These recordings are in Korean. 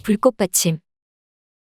불꽃 받침.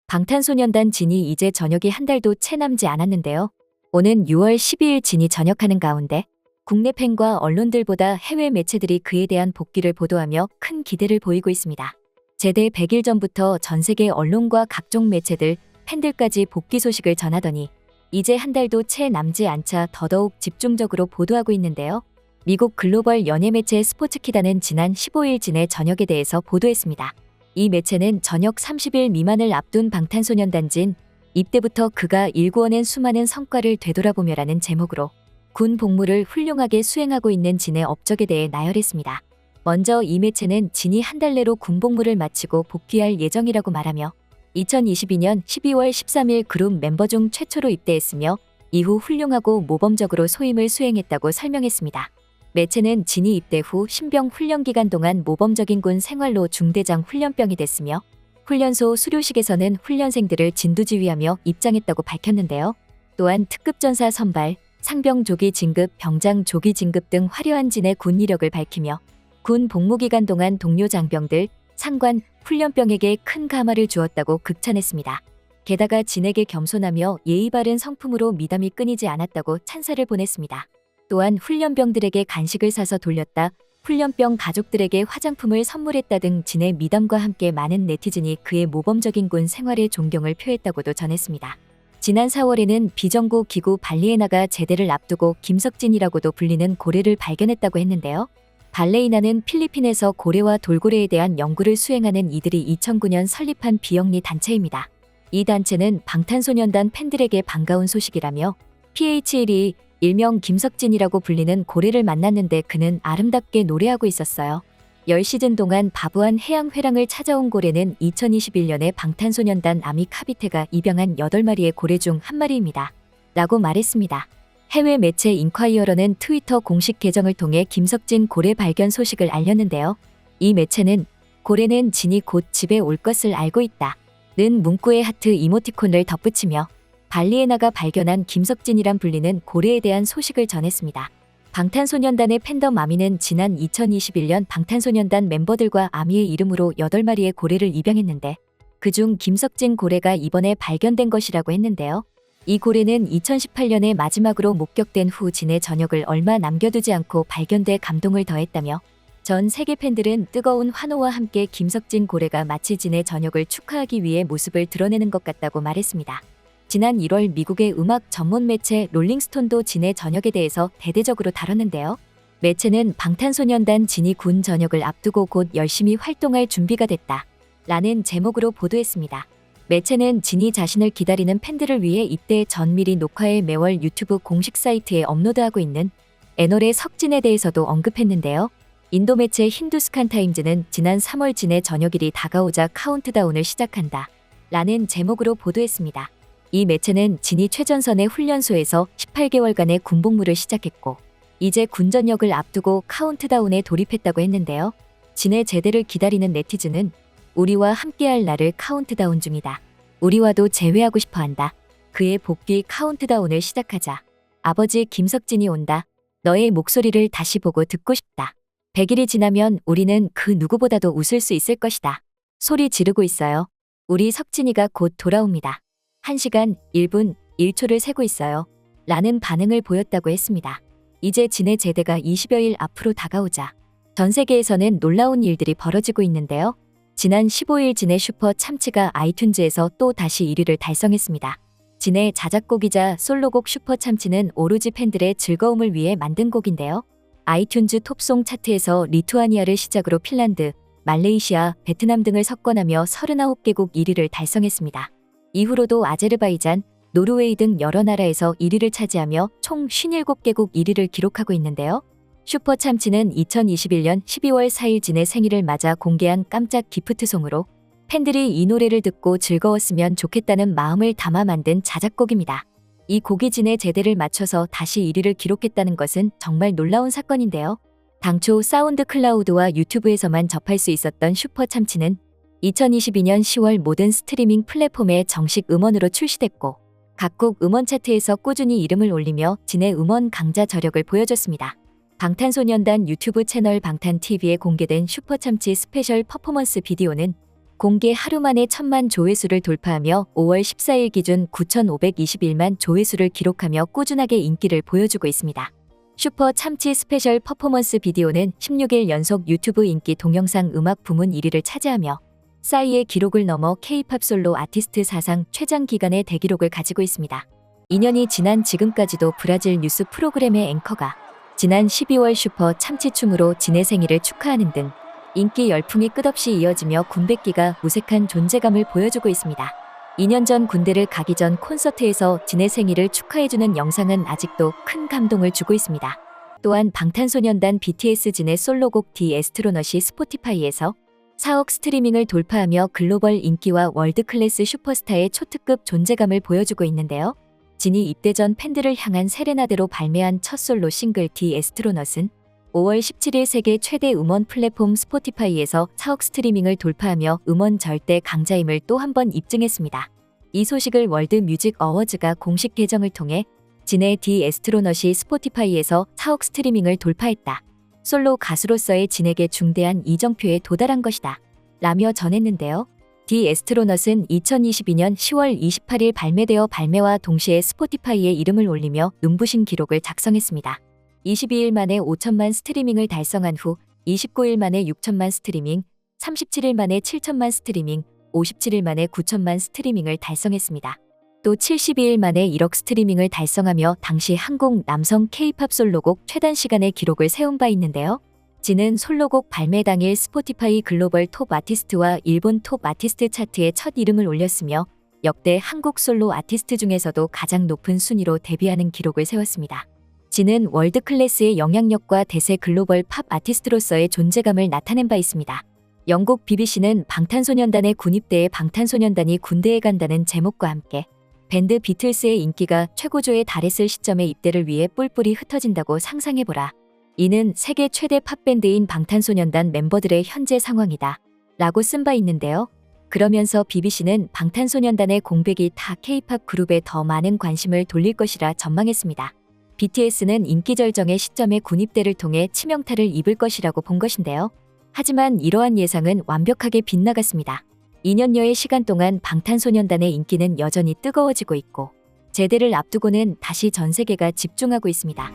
방탄소년단 진이 이제 전역이 한 달도 채 남지 않았는데요. 오는 6월 12일 진이 전역하는 가운데 국내 팬과 언론들보다 해외 매체들이 그에 대한 복귀를 보도하며 큰 기대를 보이고 있습니다. 제대 100일 전부터 전 세계 언론과 각종 매체들, 팬들까지 복귀 소식을 전하더니 이제 한 달도 채 남지 않자 더더욱 집중적으로 보도하고 있는데요. 미국 글로벌 연예 매체 스포츠키다는 지난 15일 진의 전역에 대해서 보도했습니다. 이 매체는 전역 30일 미만을 앞둔 방탄소년단 진, 입대부터 그가 일구어낸 수많은 성과를 되돌아보며라는 제목으로 군 복무를 훌륭하게 수행하고 있는 진의 업적에 대해 나열했습니다. 먼저 이 매체는 진이 한 달 내로 군 복무를 마치고 복귀할 예정이라고 말하며 2022년 12월 13일 그룹 멤버 중 최초로 입대했으며 이후 훌륭하고 모범적으로 소임을 수행했다고 설명했습니다. 매체는 진이 입대 후 신병 훈련 기간 동안 모범적인 군 생활로 중대장 훈련병이 됐으며 훈련소 수료식에서는 훈련생들을 진두지휘하며 입장했다고 밝혔는데요. 또한 특급전사 선발, 상병 조기 진급, 병장 조기 진급 등 화려한 진의 군 이력을 밝히며 군 복무 기간 동안 동료 장병들, 상관, 훈련병에게 큰 감화를 주었다고 극찬했습니다. 게다가 진에게 겸손하며 예의 바른 성품으로 미담이 끊이지 않았다고 찬사를 보냈습니다. 또한 훈련병들에게 간식을 사서 돌렸다, 훈련병 가족들에게 화장품을 선물했다 등 진의 미담과 함께 많은 네티즌이 그의 모범적인 군 생활에 존경을 표했다고도 전했습니다. 지난 4월에는 비정부 기구 발리에나가 제대를 앞두고 김석진이라고도 불리는 고래를 발견했다고 했는데요. 발레이나는 필리핀에서 고래와 돌고래에 대한 연구를 수행하는 이들이 2009년 설립한 비영리 단체입니다. 이 단체는 방탄소년단 팬들에게 반가운 소식이라며 PH1이 일명 김석진이라고 불리는 고래를 만났는데 그는 아름답게 노래하고 있었어요. 10시즌 동안 바부한 해양회랑을 찾아온 고래는 2021년에 방탄소년단 아미 카비테가 입양한 8마리의 고래 중 한 마리입니다. 라고 말했습니다. 해외 매체 인콰이어러는 트위터 공식 계정을 통해 김석진 고래 발견 소식을 알렸는데요. 이 매체는 고래는 진이 곧 집에 올 것을 알고 있다 는 문구의 하트 이모티콘을 덧붙이며 발리에나가 발견한 김석진이란 불리는 고래에 대한 소식을 전했습니다. 방탄소년단의 팬덤 아미는 지난 2021년 방탄소년단 멤버들과 아미의 이름으로 8마리의 고래를 입양했는데 그중 김석진 고래가 이번에 발견된 것이라고 했는데요. 이 고래는 2018년에 마지막으로 목격된 후 진의 전역을 얼마 남겨두지 않고 발견돼 감동을 더했다며 전 세계 팬들은 뜨거운 환호와 함께 김석진 고래가 마치 진의 전역을 축하하기 위해 모습을 드러내는 것 같다고 말했습니다. 지난 1월 미국의 음악 전문 매체 롤링스톤도 진의 전역에 대해서 대대적으로 다뤘는데요. 매체는 방탄소년단 진이 군 전역을 앞두고 곧 열심히 활동할 준비가 됐다 라는 제목으로 보도했습니다. 매체는 진이 자신을 기다리는 팬들을 위해 입대 전 미리 녹화해 매월 유튜브 공식 사이트에 업로드하고 있는 애널의 석진에 대해서도 언급했는데요. 인도 매체 힌두스칸 타임즈는 지난 3월 진의 전역일이 다가오자 카운트다운을 시작한다 라는 제목으로 보도했습니다. 이 매체는 진이 최전선의 훈련소에서 18개월간의 군복무를 시작했고 이제 군 전역을 앞두고 카운트다운에 돌입했다고 했는데요. 진의 제대를 기다리는 네티즌은 우리와 함께할 날을 카운트다운 중이다. 우리와도 재회하고 싶어한다. 그의 복귀 카운트다운을 시작하자. 아버지 김석진이 온다. 너의 목소리를 다시 보고 듣고 싶다. 100일이 지나면 우리는 그 누구보다도 웃을 수 있을 것이다. 소리 지르고 있어요. 우리 석진이가 곧 돌아옵니다. 1시간, 1분, 1초를 세고 있어요. 라는 반응을 보였다고 했습니다. 이제 진의 제대가 20여일 앞으로 다가오자 전 세계에서는 놀라운 일들이 벌어지고 있는데요. 지난 15일 진의 슈퍼 참치가 아이튠즈에서 또 다시 1위를 달성했습니다. 진의 자작곡이자 솔로곡 슈퍼 참치는 오로지 팬들의 즐거움을 위해 만든 곡인데요. 아이튠즈 톱송 차트에서 리투아니아를 시작으로 핀란드, 말레이시아, 베트남 등을 석권하며 39개국 1위를 달성했습니다. 이후로도 아제르바이잔, 노르웨이 등 여러 나라에서 1위를 차지하며 총 57개국 1위를 기록하고 있는데요. 슈퍼 참치는 2021년 12월 4일 진의 생일을 맞아 공개한 깜짝 기프트송으로 팬들이 이 노래를 듣고 즐거웠으면 좋겠다는 마음을 담아 만든 자작곡입니다. 이 곡이 진의 제대를 맞춰서 다시 1위를 기록했다는 것은 정말 놀라운 사건인데요. 당초 사운드 클라우드와 유튜브에서만 접할 수 있었던 슈퍼 참치는 2022년 10월 모든 스트리밍 플랫폼에 정식 음원으로 출시됐고 각국 음원 차트에서 꾸준히 이름을 올리며 진의 음원 강자 저력을 보여줬습니다. 방탄소년단 유튜브 채널 방탄TV에 공개된 슈퍼참치 스페셜 퍼포먼스 비디오는 공개 하루 만에 1000만 조회수를 돌파하며 5월 14일 기준 9,521만 조회수를 기록하며 꾸준하게 인기를 보여주고 있습니다. 슈퍼 참치 스페셜 퍼포먼스 비디오는 16일 연속 유튜브 인기 동영상 음악 부문 1위를 차지하며 싸이의 기록을 넘어 K-팝 솔로 아티스트 사상 최장 기간의 대기록을 가지고 있습니다. 2년이 지난 지금까지도 브라질 뉴스 프로그램의 앵커가 지난 12월 슈퍼 참치춤으로 진의 생일을 축하하는 등 인기 열풍이 끝없이 이어지며 군백기가 무색한 존재감을 보여주고 있습니다. 2년 전 군대를 가기 전 콘서트에서 진의 생일을 축하해주는 영상은 아직도 큰 감동을 주고 있습니다. 또한 방탄소년단 BTS 진의 솔로곡 디 애스트로넛이 스포티파이에서 4억 스트리밍을 돌파하며 글로벌 인기와 월드클래스 슈퍼스타의 초특급 존재감을 보여주고 있는데요. 진이 입대 전 팬들을 향한 세레나데로 발매한 첫 솔로 싱글 디 애스트로넛은 5월 17일 세계 최대 음원 플랫폼 스포티파이에서 4억 스트리밍을 돌파하며 음원 절대 강자임을 또 한 번 입증했습니다. 이 소식을 월드 뮤직 어워즈가 공식 계정을 통해 진의 디 애스트로넛이 스포티파이에서 4억 스트리밍을 돌파했다. 솔로 가수로서의 진에게 중대한 이정표에 도달한 것이다. 라며 전했는데요. 디 애스트로넛은 2022년 10월 28일 발매되어 발매와 동시에 스포티파이에 이름을 올리며 눈부신 기록을 작성했습니다. 22일 만에 5천만 스트리밍을 달성한 후 29일 만에 6천만 스트리밍, 37일 만에 7천만 스트리밍, 57일 만에 9천만 스트리밍을 달성했습니다. 또 72일 만에 1억 스트리밍을 달성하며 당시 한국 남성 K-팝 솔로곡 최단 시간의 기록을 세운 바 있는데요. 진은 솔로곡 발매 당일 스포티파이 글로벌 톱 아티스트와 일본 톱 아티스트 차트에 첫 이름을 올렸으며 역대 한국 솔로 아티스트 중에서도 가장 높은 순위로 데뷔하는 기록을 세웠습니다. 진은 월드클래스의 영향력과 대세 글로벌 팝 아티스트로서의 존재감을 나타낸 바 있습니다. 영국 BBC는 방탄소년단의 군입대에 방탄소년단이 군대에 간다는 제목과 함께 밴드 비틀스의 인기가 최고조에 달했을 시점에 입대를 위해 뿔뿔이 흩어진다고 상상해보라. 이는 세계 최대 팝밴드인 방탄소년단 멤버들의 현재 상황이다. 라고 쓴 바 있는데요. 그러면서 BBC는 방탄소년단의 공백이 타 K-팝 그룹에 더 많은 관심을 돌릴 것이라 전망했습니다. BTS는 인기 절정의 시점에 군입대를 통해 치명타를 입을 것이라고 본 것인데요. 하지만 이러한 예상은 완벽하게 빗나갔습니다. 2년여의 시간 동안 방탄소년단의 인기는 여전히 뜨거워지고 있고 제대를 앞두고는 다시 전 세계가 집중하고 있습니다.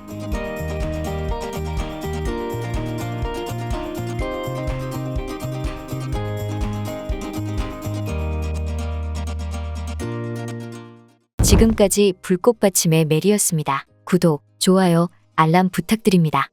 지금까지 불꽃받침의 메리였습니다. 구독, 좋아요, 알람 부탁드립니다.